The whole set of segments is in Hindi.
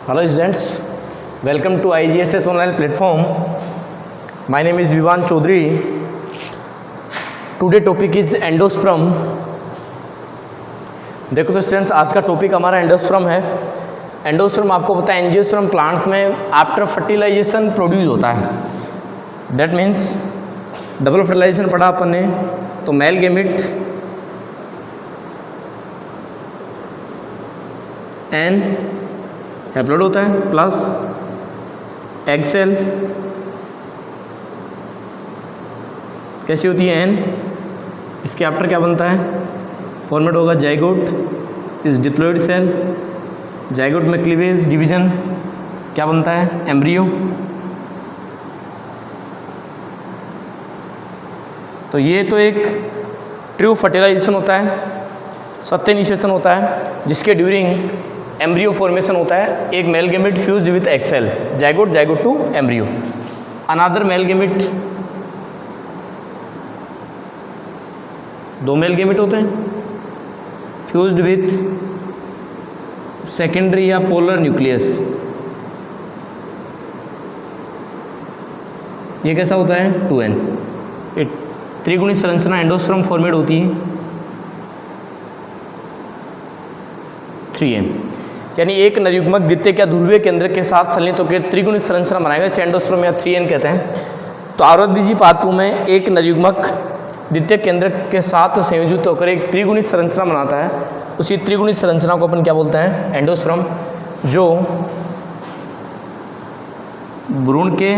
Hello students, welcome to IGSS online platform. My name is Vivan Chaudhary. Today topic is endosperm. देखो तो स्टूडेंट्स, आज का टॉपिक हमारा एंडोस्पर्म है. एंडोस्पर्म आपको पता है एंजियोस्पर्म प्लांट्स में आफ्टर फर्टिलाइजेशन प्रोड्यूस होता है. दैट मीन्स डबल फर्टिलाइजेशन पढ़ा अपन ने, तो मेल गेमिट एन हैप्लोइड होता है प्लस एग सेल कैसी होती है एन. इसके आफ्टर क्या बनता है, फॉर्मेट होगा zygote is diploid cell. Zygote में क्लीवेज डिवीजन क्या बनता है, एम्ब्रियो. तो ये तो एक ट्रू फर्टिलाइजेशन होता है, सत्य इनिशिएशन होता है, जिसके ड्यूरिंग एम्ब्रियो फॉर्मेशन होता है. एक male gamete fused with egg cell, zygote to embryo. Another male gamete, दो मेल गेमिट होते हैं फ्यूज्ड विथ सेकेंडरी या पोलर न्यूक्लियस. ये कैसा होता है 2n. त्रिगुणी संरचना एंडोस्पर्म फॉर्मेट होती है 3n, यानी एक नरयुग्मक द्वितीयक या ध्रुवीय केंद्र के साथ संलयित होकर त्रिगुणी संरचना बनाएगा, इसे एंडोस्पर्म या 3n कहते हैं. तो आवृतबीजी पात्र में एक नरयुग्मक द्वितीयक केंद्र के साथ संयोजित होकर एक त्रिगुणी संरचना बनाता है. उसी त्रिगुणी संरचना को अपन क्या बोलते हैं, एंडोस्पर्म, जो भ्रूण के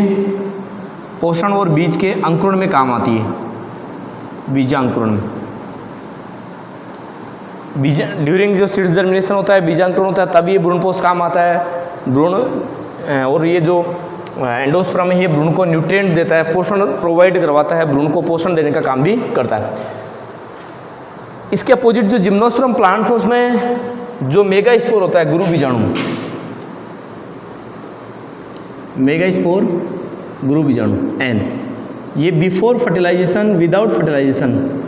पोषण और बीज के अंकुरण में काम आती है. बीजांकुरण में, ड्यूरिंग जो सीड्स जर्मिनेशन होता है, बीजांकुरण होता है, तब ये भ्रूणपोष काम आता है. भ्रूण और ये जो एंडोस्पर्म है ये भ्रूण को न्यूट्रिएंट देता है, पोषण प्रोवाइड करवाता है, भ्रूण को पोषण देने का काम भी करता है. इसके अपोजिट जो जिम्नोस्पर्म प्लांट्स है उसमें जो मेगास्पोर होता है, गुरु बीजाणु, मेगास्पोर गुरु बीजाणु एन, ये before fertilization without fertilization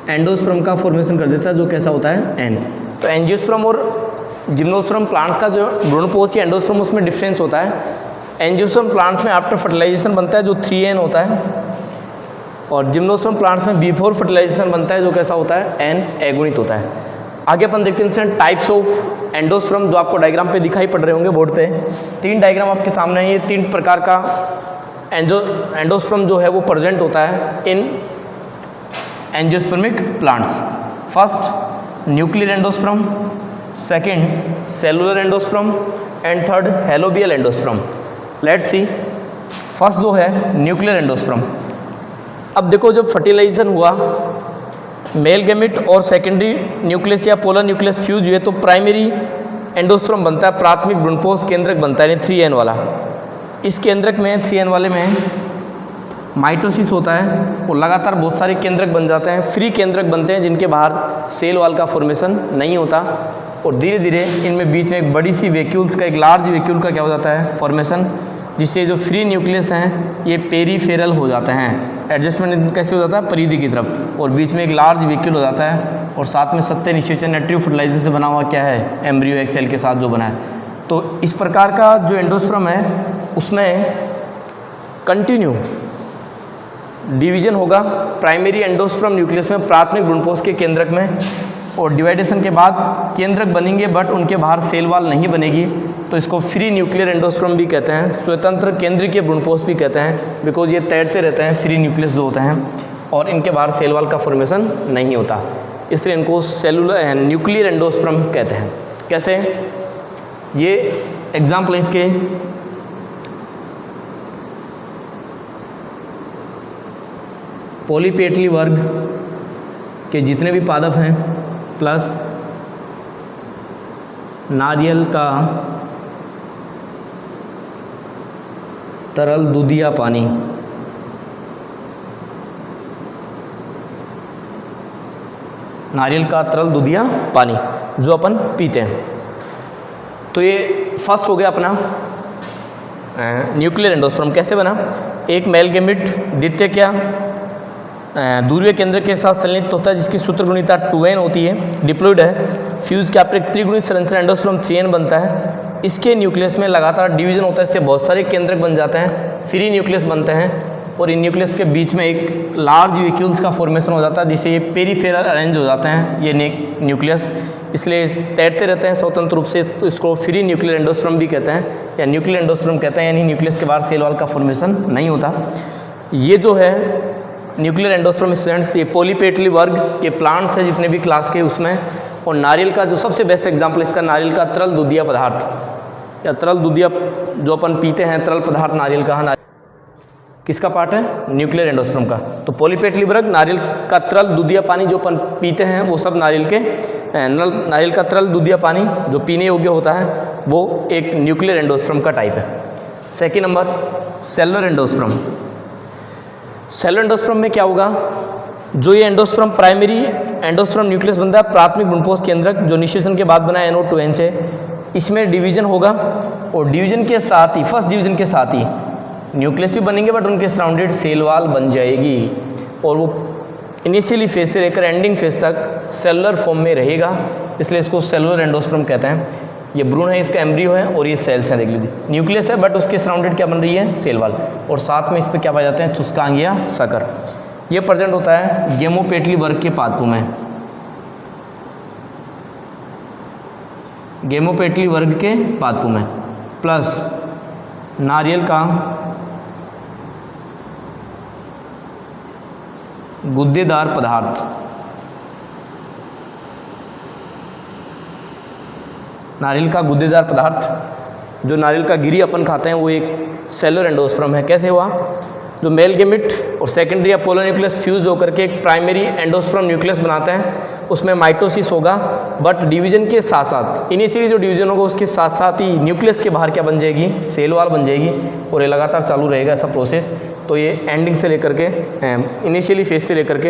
endosperm का फॉर्मेशन कर देता है, जो कैसा होता है एन. तो एंजियोस्पर्म और जिम्नोस्पर्म प्लांट्स का जो भ्रूणपोष या एंडोस्पर्म उसमें डिफरेंस होता है. एंजियोस्पर्म प्लांट्स में आफ्टर फर्टिलाइजेशन बनता है जो 3n होता है, और जिम्नोस्पर्म प्लांट्स में बिफोर फर्टिलाइजेशन बनता है जो कैसा होता है n एगुणित होता है. आगे अपन देखते हैं टाइप्स ऑफ एंडोस्पर्म, जो आपको डायग्राम पे दिखाई पड़ रहे होंगे बोर्ड पे. 3 डायग्राम आपके सामने है. ये 3 प्रकार का एंडोस्पर्म जो है वो प्रेजेंट होता है in angiospermic plants. First nuclear endosperm, second cellular endosperm and third helobial endosperm. Let's see. First जो है न्यूक्लियर एंडोस्पर्म. अब देखो, जब फर्टिलाइजेशन हुआ, मेल गेमिट और सेकेंडरी न्यूक्लियस या पोलर न्यूक्लियस फ्यूज हुए, तो प्राइमरी एंडोस्पर्म बनता है, प्राथमिक भ्रूणपोष केंद्रक बनता है, यानी 3n वाला. इस केंद्रक में 3n वाले में माइटोसिस होता है और लगातार बहुत सारे केंद्रक बन जाते हैं. फ्री केंद्रक बनते हैं जिनके बाहर सेल वॉल का फॉर्मेशन नहीं होता, और धीरे धीरे इनमें बीच में एक बड़ी सी वैक्यूल्स का, एक लार्ज वैक्यूल का क्या हो जाता है, फॉर्मेशन, जिससे जो फ्री न्यूक्लियस हैं ये पेरीफेरल हो जाते हैं. एडजस्टमेंट कैसे हो जाता है, परिधि की तरफ, और बीच में एक लार्ज वैक्यूल हो जाता है, और साथ में सत्य निषेचन नेट्रिव फर्टिलाइजर से बना हुआ क्या है, एम्ब्रियो एग सेल के साथ जो बना है. तो इस प्रकार का जो एंडोस्पर्म है उसमें कंटिन्यू डिवीजन होगा प्राइमरी एंडोस्पर्म न्यूक्लियस में, प्राथमिक भ्रूणपोष के केंद्रक में, और डिवाइडेशन के बाद केंद्रक बनेंगे बट उनके बाहर सेल वॉल नहीं बनेगी. तो इसको फ्री न्यूक्लियर एंडोस्पर्म भी कहते हैं, स्वतंत्र केंद्रीय भ्रूणपोष भी कहते हैं, बिकॉज ये तैरते रहते हैं, फ्री न्यूक्लियस जो होते हैं, और इनके बाहर सेल वॉल का फॉर्मेशन नहीं होता, इसलिए इनको सेलुलर न्यूक्लियर एंडोस्पर्म कहते हैं. कैसे, ये एग्जाम्पल है इसके. पॉलीपेटली वर्ग के जितने भी पादप हैं प्लस नारियल का तरल दूधिया पानी, नारियल का तरल दूधिया पानी जो अपन पीते हैं. तो ये फर्स्ट हो गया अपना न्यूक्लियर एंडोस्पर्म. कैसे बना, एक मेल गेमिट द्वितीयक क्या ध्रुवीय केंद्र के साथ संलयित होता है जिसकी सूत्र गुणिता 2n होती है, डिप्लॉइड है, फ्यूज के आपके त्रिगुणी संरचना एंडोस्पर्म 3n बनता है इसके न्यूक्लियस में लगातार डिवीजन होता है, इससे बहुत सारे केंद्रक बन जाते हैं, फ्री न्यूक्लियस बनते हैं और इन न्यूक्लियस के बीच में एक लार्ज वैक्यूल्स का फॉर्मेशन हो जाता है जिससे ये पेरीफेरल अरेंज हो जाते हैं ये न्यूक्लियस, इसलिए तैरते रहते हैं स्वतंत्र रूप से, तो इसको फ्री न्यूक्लियर एंडोस्पर्म भी कहते हैं या न्यूक्लियर एंडोस्पर्म कहते हैं, यानी न्यूक्लियस के बाहर सेल वॉल का फॉर्मेशन नहीं होता। ये जो है न्यूक्लियर एंडोस्पर्म स्टूडेंट्स, ये पॉलीपेटली वर्ग के प्लांट्स है जितने भी क्लास के उसमें, और नारियल का जो सबसे बेस्ट एग्जाम्पल इसका नारियल का तरल दूधिया पदार्थ या तरल दूधिया जो अपन पीते हैं तरल पदार्थ नारियल का, किसका पार्ट है? न्यूक्लियर एंडोस्पर्म का। तो पॉलीपेटली वर्ग नारियल का तरल दूधिया पानी जो अपन पीते हैं वो सब नारियल का तरल दूधिया पानी जो पीने योग्य होता है वो एक न्यूक्लियर एंडोस्पर्म का टाइप है। Second number cellular endosperm. Cellular endosperm में क्या होगा, जो ये एंडोस्पर्म प्राइमरी एंडोस्पर्म न्यूक्लियस बनता है प्राथमिक भ्रूणपोष केंद्रक जो निषेचन के बाद बना NO2N से, इसमें डिवीजन होगा और डिवीजन के साथ ही फर्स्ट डिवीजन के साथ ही न्यूक्लियस भी बनेंगे बट उनके सराउंडेड सेल वॉल बन जाएगी और वो इनिशियली फेज से लेकर एंडिंग फेज तक सेलुलर फॉर्म में रहेगा, इसलिए इसको सेलुलर एंडोस्पर्म कहते हैं। ये भ्रूण है, इसका एम्ब्रियो है और ये सेल्स हैं, देख लीजिए न्यूक्लियस है बट उसके सराउंडेड क्या बन रही है? सेल वॉल, और साथ में इस पर क्या पाए जाते हैं? चुस्कांग या सकर। ये प्रेजेंट होता है गेमोपेटली वर्ग के पादपों में, गेमोपेटली वर्ग के पादपों में, प्लस नारियल का गुद्देदार पदार्थ, नारियल का गुद्देदार पदार्थ जो नारियल का गिरी अपन खाते हैं वो एक सेलुलर एंडोस्पर्म है। कैसे हुआ? जो मेल गेमिट और सेकेंडरी या पोलर न्यूक्लियस फ्यूज होकर के एक प्राइमरी एंडोस्पर्म न्यूक्लियस बनाते हैं, उसमें माइटोसिस होगा बट डिवीजन के साथ साथ इनिशियली जो डिवीजन होगा उसके साथ साथ ही न्यूक्लियस के बाहर क्या बन जाएगी? सेल वॉल बन जाएगी और ये लगातार चालू रहेगा ऐसा प्रोसेस। तो ये एंडिंग से लेकर के इनिशियली फेज से लेकर के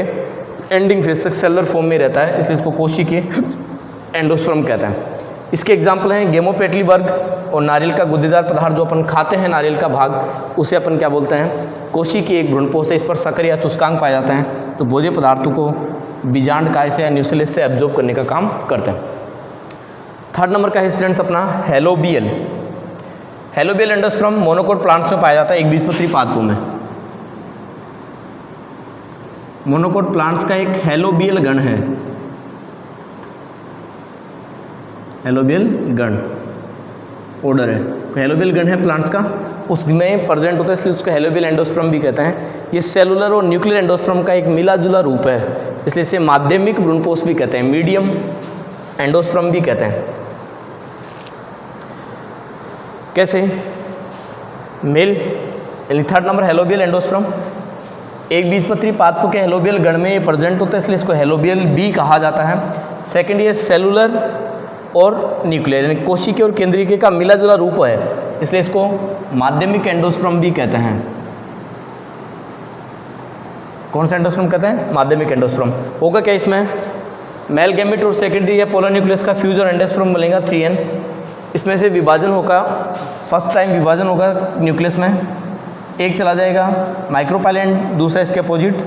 एंडिंग फेज तक सेलुलर फॉर्म में रहता है, इसलिए इसको कोशिकीय एंडोस्पर्म कहते हैं। इसके एग्जाम्पल हैं गेमोपेटली वर्ग और नारियल का गुद्देदार पदार्थ जो अपन खाते हैं नारियल का भाग उसे अपन क्या बोलते हैं? कोशिकीय एक भ्रूणपोष है, इस पर सकर या चुस्कांग पाए जाते हैं, तो भोज्य पदार्थों को बीजांड काय से या न्यूक्लियस से एब्जॉर्ब करने का काम करते हैं। थर्ड नंबर का है स्टूडेंट्स अपना helobial. Helobial endosperm monocot plants में पाया जाता है, एक बीजपत्री पादपों में। मोनोकोट प्लांट्स का एक हेलोबियल गण है, हेलोबियल गण ऑर्डर है, हेलोबियल गण है प्लांट्स का, उसमें प्रेजेंट होता है इसलिए उसको हेलोबियल एंडोस्पर्म भी कहते हैं। ये सेलुलर और न्यूक्लियर एंडोस्पर्म का एक मिला जुला रूप है, इसलिए इसे माध्यमिक भ्रूणपोष भी कहते हैं, मीडियम एंडोस्पर्म भी कहते हैं। कैसे? मेल यानी थर्ड नंबर हेलोबियल एंडोस्पर्म एक बीजपत्री पादपों के हेलोबियल गण में ये प्रेजेंट होता है, इसलिए इसको हेलोबियल भी कहा जाता है। सेकेंड, ये सेलुलर और न्यूक्लियर यानी कोशिकीय और केंद्रीय का मिला जुला रूप है, इसलिए इसको माध्यमिक एंडोस्पर्म भी कहते हैं। कौन सा एंडोस्पर्म कहते हैं? माध्यमिक एंडोस्पर्म। होगा क्या इसमें? मेल गैमेट और सेकेंडरी या पोलर न्यूक्लियस का फ्यूज और एंडोस्पर्म मिलेगा 3N। इसमें से विभाजन होगा, फर्स्ट टाइम विभाजन होगा न्यूक्लियस में, एक चला जाएगा माइक्रोपाइल एंड, दूसरा इसके अपोजिट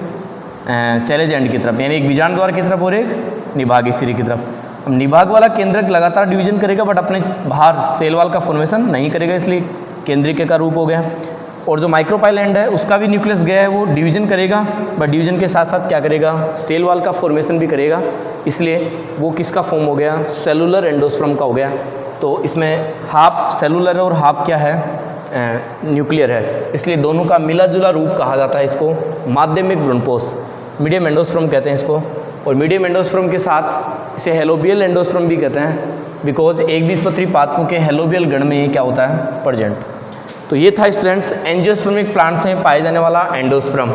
चैलेंज एंड की तरफ, यानी एक बीजांड द्वार की तरफ और एक निभाग सिरे की तरफ। अब निभाग वाला केंद्रक लगातार डिवीजन करेगा बट अपने बाहर सेल वॉल का फॉर्मेशन नहीं करेगा, इसलिए केंद्रिक का रूप हो गया। और जो माइक्रोपाइल एंड है उसका भी न्यूक्लियस गया है, वो डिवीजन करेगा बट डिवीजन के साथ साथ क्या करेगा? सेल वॉल का फॉर्मेशन भी करेगा, इसलिए वो किसका फॉर्म हो गया? सेलुलर एंडोस्पर्म का हो गया। तो इसमें हाफ सेलुलर और हाफ क्या है? न्यूक्लियर है, इसलिए दोनों का मिला जुला रूप कहा जाता है इसको माध्यमिक भ्रूणपोष, मीडियम एंडोस्पर्म कहते हैं इसको। और मीडियम एंडोस्पर्म के साथ इसे हेलोबियल एंडोस्पर्म भी कहते हैं, बिकॉज एक बीजपत्री पादपों के हेलोबियल गण में ये क्या होता है? प्रेजेंट। तो ये था स्टूडेंट्स एंजियोस्पर्मिक प्लांट्स में पाए जाने वाला एंडोस्पर्म,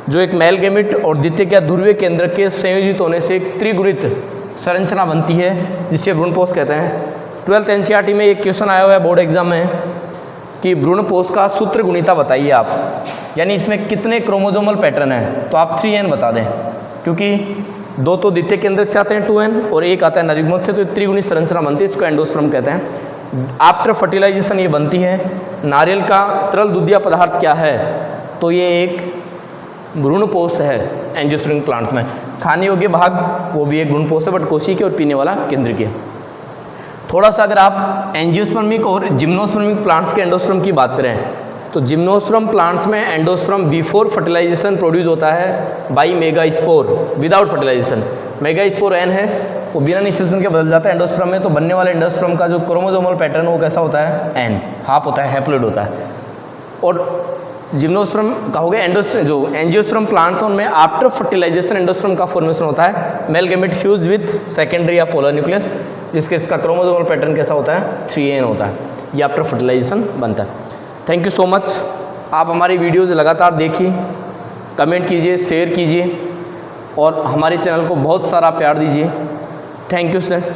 जो एक मेल गैमेट और द्वितीयक या ध्रुवीय केंद्रक के संयोजित होने से एक त्रिगुणित संरचना बनती है जिसे भ्रूणपोष कहते हैं। 12th NCERT में एक क्वेश्चन आया हुआ है बोर्ड एग्जाम में कि भ्रूणपोष का सूत्र गुणिता बताइए आप, यानी इसमें कितने क्रोमोजोमल पैटर्न है, तो आप 3N बता दें, क्योंकि दो तो द्वितीय केंद्रक से आते हैं 2N और एक आता है नरयुग्मक से, तो त्रिगुणित संरचना बनती है, इसको एंडोस्पर्म कहते हैं। आफ्टर फर्टिलाइजेशन ये बनती है। नारियल का तरल दूधिया पदार्थ क्या है? तो ये एक भ्रूणपोष है एंजियोस्पर्मिक प्लांट्स में। खाने योग्य भाग वो भी एक भ्रूणपोष है बट कोशिकीय और पीने वाला केंद्रीय। थोड़ा सा अगर आप एंजियोस्पर्मिक और जिम्नोस्पर्मिक प्लांट्स के एंडोस्पर्म की बात करें तो जिम्नोस्पर्म प्लांट्स में एंडोस्पर्म बिफोर फर्टिलाइजेशन प्रोड्यूस होता है by megaspore without fertilization. Megaspore N है वो बिना निषेचन के बदल जाता है एंडोस्पर्म में, तो बनने वाले एंडोस्पर्म का जो क्रोमोसोमल पैटर्न वो कैसा होता है, एन, हाफ होता है, हैप्लोइड होता है। और जिम्नोस्पर्म कहोगे जो एंजियोस्पर्म प्लांट्स हैं उनमें आफ्टर फर्टिलाइजेशन एंडोस्पर्म का फॉर्मेशन होता है, male gamete fuse with secondary या पोलर न्यूक्लियस, जिसके इसका क्रोमोसोमल पैटर्न कैसा होता है, 3n होता है। ये आफ्टर फर्टिलाइजेशन बनता है। Thank you so much. आप हमारी वीडियोज़ लगातार देखिए, कमेंट कीजिए, शेयर कीजिए और हमारे चैनल को बहुत सारा प्यार दीजिए। Thank you sir.